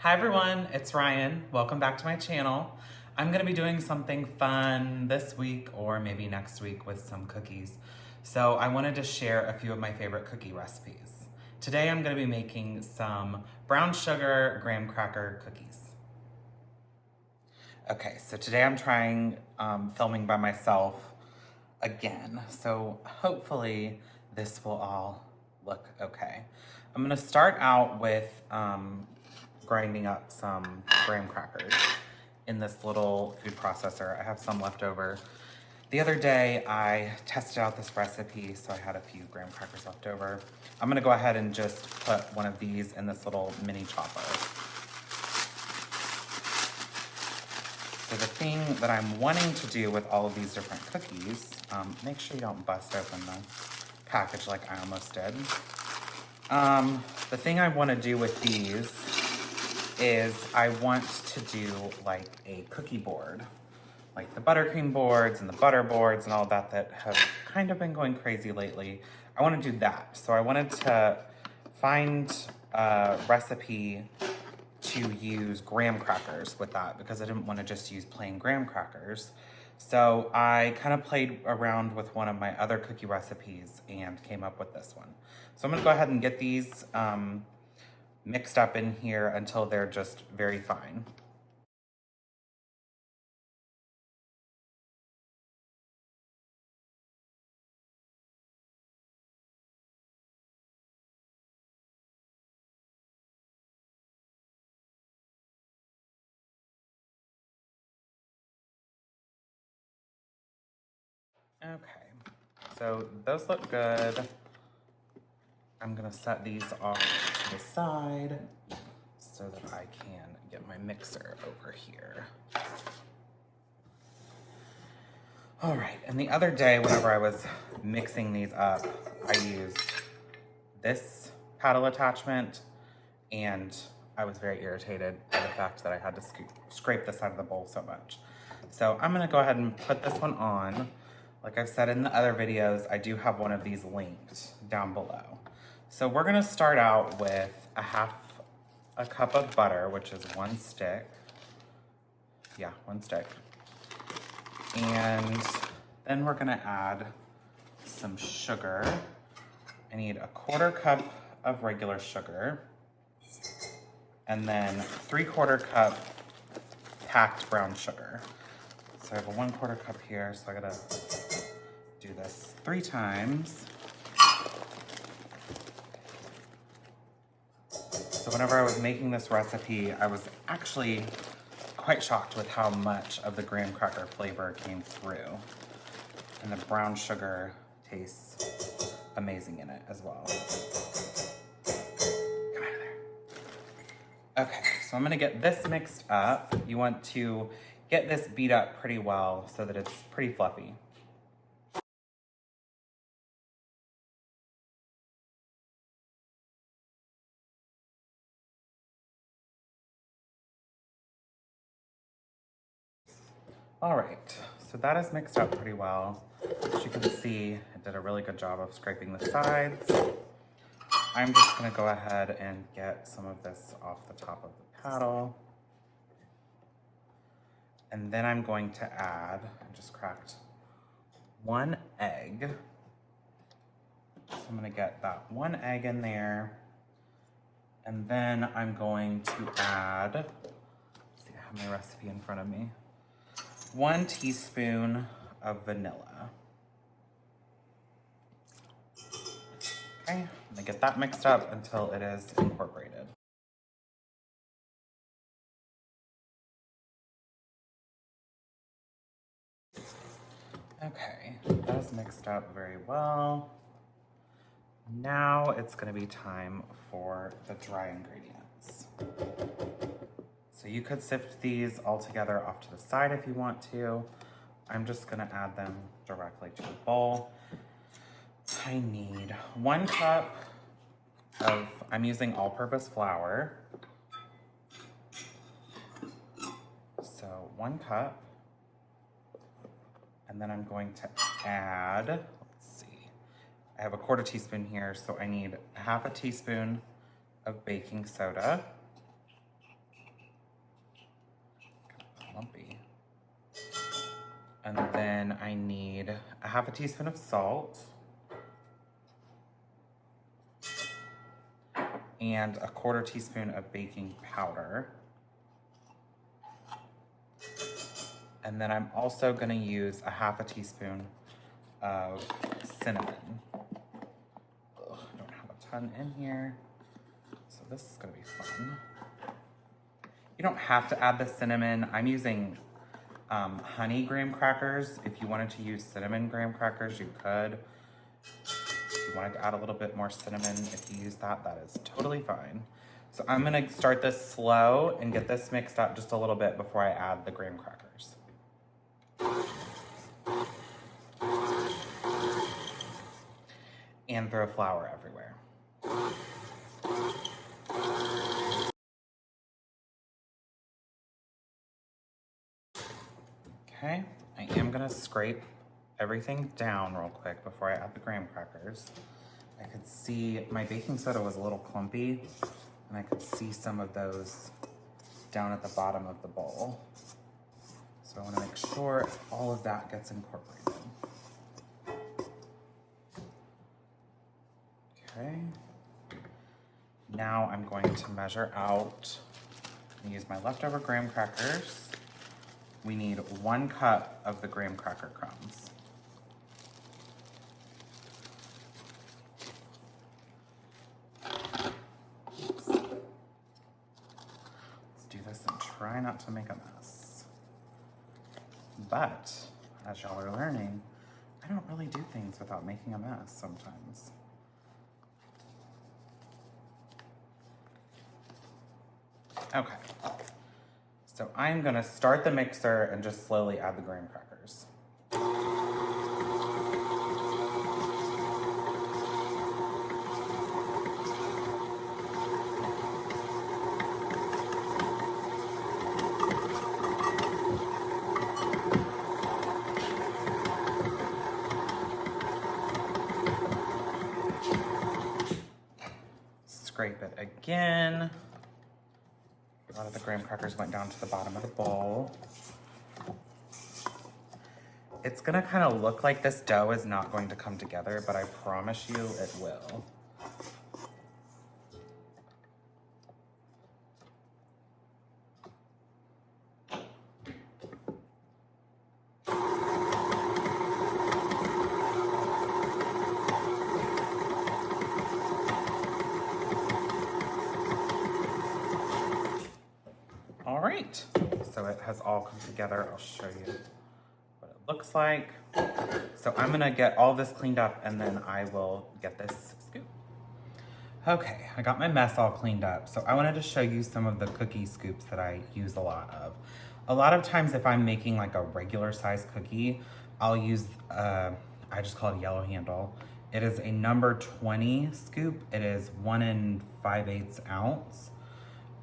Hi everyone, it's Ryan. Welcome back to my channel. I'm gonna be doing something fun this week or maybe next week with some cookies. So I wanted to share a few of my favorite cookie recipes. Today I'm gonna be making some brown sugar graham cracker cookies. Okay, so today I'm trying filming by myself again. So hopefully this will all look okay. I'm gonna start out with grinding up some graham crackers in this little food processor. I have some left over. The other day I tested out this recipe, so I had a few graham crackers left over. I'm gonna go ahead and just put one of these in this little mini chopper. So the thing that I'm wanting to do with all of these different cookies, make sure you don't bust open the package like I almost did. The thing I want to do with these is I want to do like a cookie board, like the buttercream boards and the butter boards and all that have kind of been going crazy lately. I want to do that. So I wanted to find a recipe to use graham crackers with that because I didn't want to just use plain graham crackers. So I kind of played around with one of my other cookie recipes and came up with this one. So I'm gonna go ahead and get these mixed up in here until they're just very fine. Okay, so those look good. I'm gonna set these off to the side so that I can get my mixer over here. All right, and the other day whenever I was mixing these up, I used this paddle attachment and I was very irritated by the fact that I had to scrape the side of the bowl so much. So I'm gonna go ahead and put this one on. Like I've said in the other videos, I do have one of these linked down below. So we're gonna start out with a cup of butter, which is one stick. Yeah, one stick. And then we're gonna add some sugar. I need a 1/4 cup of regular sugar, and then 3/4 cup packed brown sugar. So I have a 1/4 cup here, so I gotta do this 3 times. So whenever I was making this recipe, I was actually quite shocked with how much of the graham cracker flavor came through. And the brown sugar tastes amazing in it as well. Come out of there. Okay, so I'm gonna get this mixed up. You want to get this beat up pretty well so that it's pretty fluffy. All right, so that is mixed up pretty well. As you can see, it did a really good job of scraping the sides. I'm just gonna go ahead and get some of this off the top of the paddle. And then I'm going to add, I just cracked 1 egg. So I'm gonna get that 1 egg in there. And then I'm going to add, let's see, I have my recipe in front of me. 1 teaspoon of vanilla. Okay, I'm gonna get that mixed up until it is incorporated. Okay, that is mixed up very well. Now it's gonna be time for the dry ingredients. So you could sift these all together off to the side if you want to. I'm just gonna add them directly to the bowl. I need 1 cup of, I'm using all-purpose flour. So 1 cup. And then I'm going to add, let's see, I have a 1/4 teaspoon here, so I need 1/2 teaspoon of baking soda. then I need a half a teaspoon of salt and a quarter teaspoon of baking powder. And then I'm also gonna use a half a teaspoon of cinnamon. Ugh, I don't have a ton in here, so this is gonna be fun. You don't have to add the cinnamon. I'm using honey graham crackers. If you wanted to use cinnamon graham crackers, you could. If you wanted to add a little bit more cinnamon, if you use that, that is totally fine. So I'm gonna start this slow and get this mixed up just a little bit before I add the graham crackers. And throw flour everywhere. Okay, I am gonna scrape everything down real quick before I add the graham crackers. I could see my baking soda was a little clumpy, and I could see some of those down at the bottom of the bowl. So I wanna make sure all of that gets incorporated. Okay. Now I'm going to measure out and use my leftover graham crackers. We need 1 cup of the Graham Cracker Crumbs. Oops. Let's do this and try not to make a mess. But, as y'all are learning, I don't really do things without making a mess sometimes. Okay. So I'm gonna start the mixer and just slowly add the graham crackers. Scrape it again. A lot of the graham crackers went down to the bottom of the bowl. It's gonna kind of look like this dough is not going to come together, but I promise you it will. All right, so it has all come together. I'll show you what it looks like. So I'm gonna get all this cleaned up and then I will get this scoop. Okay, I got my mess all cleaned up. So I wanted to show you some of the cookie scoops that I use a lot of. A lot of times if I'm making like a regular size cookie, I'll use, I just call it a yellow handle. It is a number 20 scoop. It is 1 5/8 ounce.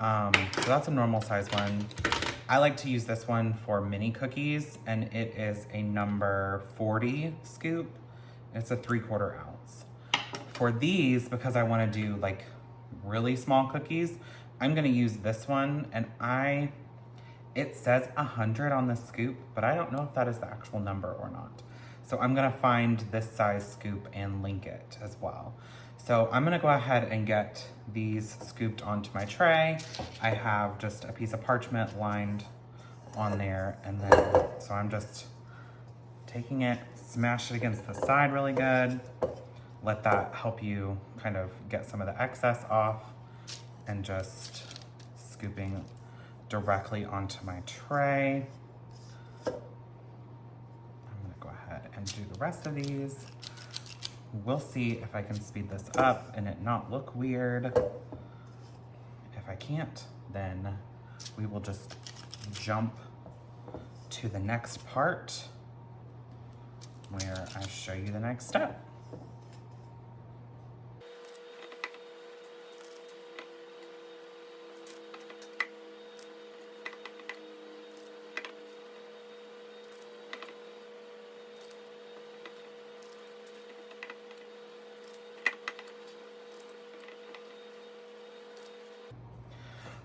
So that's a normal size one. I like to use this one for mini cookies, and it is a number 40 scoop. It's a 3/4 ounce. For these, because I wanna do like really small cookies, I'm gonna use this one, and it says 100 on the scoop, but I don't know if that is the actual number or not. So I'm gonna find this size scoop and link it as well. So I'm gonna go ahead and get these scooped onto my tray. I have just a piece of parchment lined on there, and then, so I'm just taking it, smash it against the side really good. Let that help you kind of get some of the excess off, and just scooping directly onto my tray. I'm gonna go ahead and do the rest of these. We'll see if I can speed this up and it not look weird. If I can't, then we will just jump to the next part where I show you the next step.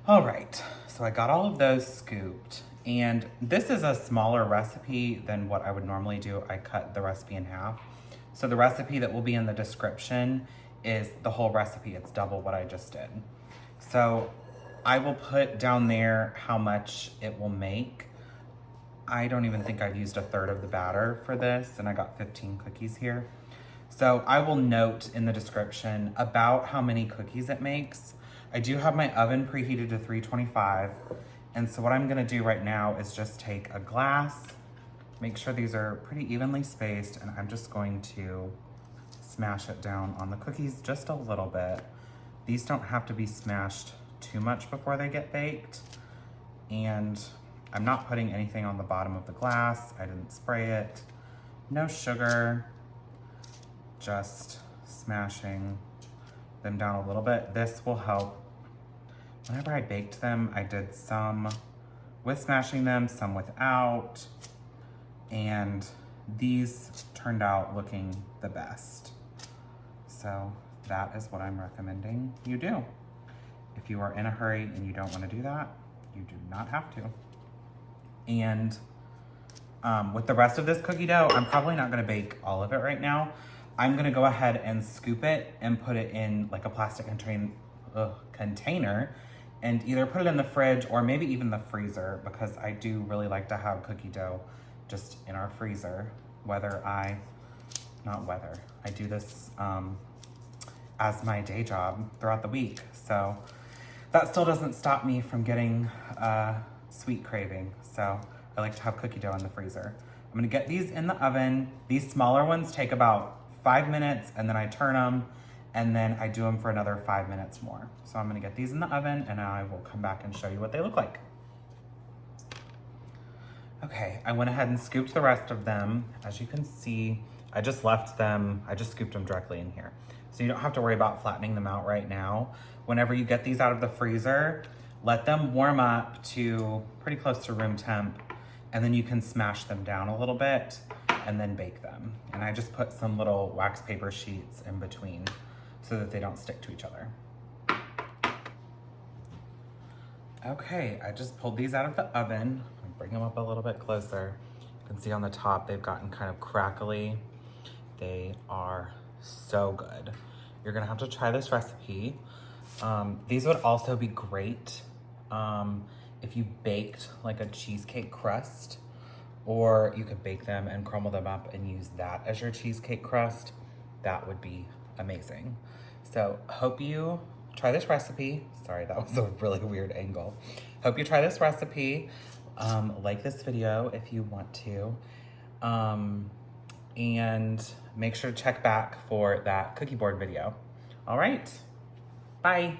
All right, so I got all of those scooped, And this is a smaller recipe than what I would normally do. I cut the recipe in half. So the recipe that will be in the description is the whole recipe. It's double what I just did. So I will put down there how much it will make. I don't even think I've used a third of the batter for this, and I got 15 cookies here. So I will note in the description about how many cookies it makes. I do have my oven preheated to 325. And so what I'm gonna do right now is just take a glass, make sure these are pretty evenly spaced, and I'm just going to smash it down on the cookies just a little bit. These don't have to be smashed too much before they get baked. And I'm not putting anything on the bottom of the glass. I didn't spray it. No sugar, just smashing them down a little bit. This will help. Whenever I baked them, I did some with smashing them, some without, and these turned out looking the best. So that is what I'm recommending you do. If you are in a hurry and you don't want to do that, you do not have to. And with the rest of this cookie dough, I'm probably not gonna bake all of it right now. I'm gonna go ahead and scoop it and put it in like a plastic container and either put it in the fridge or maybe even the freezer, because I do really like to have cookie dough just in our freezer. I do this as my day job throughout the week. So that still doesn't stop me from getting a sweet craving. So I like to have cookie dough in the freezer. I'm gonna get these in the oven. These smaller ones take about 5 minutes, and then I turn them, and then I do them for another 5 minutes more. So I'm gonna get these in the oven, and I will come back and show you what they look like. Okay, I went ahead and scooped the rest of them. As you can see, I just scooped them directly in here. So you don't have to worry about flattening them out right now. Whenever you get these out of the freezer, let them warm up to pretty close to room temp, and then you can smash them down a little bit and then bake them. And I just put some little wax paper sheets in between so that they don't stick to each other. Okay, I just pulled these out of the oven. I'll bring them up a little bit closer. You can see on the top, they've gotten kind of crackly. They are so good. You're gonna have to try this recipe. These would also be great if you baked like a cheesecake crust, or you could bake them and crumble them up and use that as your cheesecake crust. That would be amazing. So hope you try this recipe. Sorry, that was a really weird angle. Hope you try this recipe. Like this video if you want to. And make sure to check back for that cookie board video. All right, bye.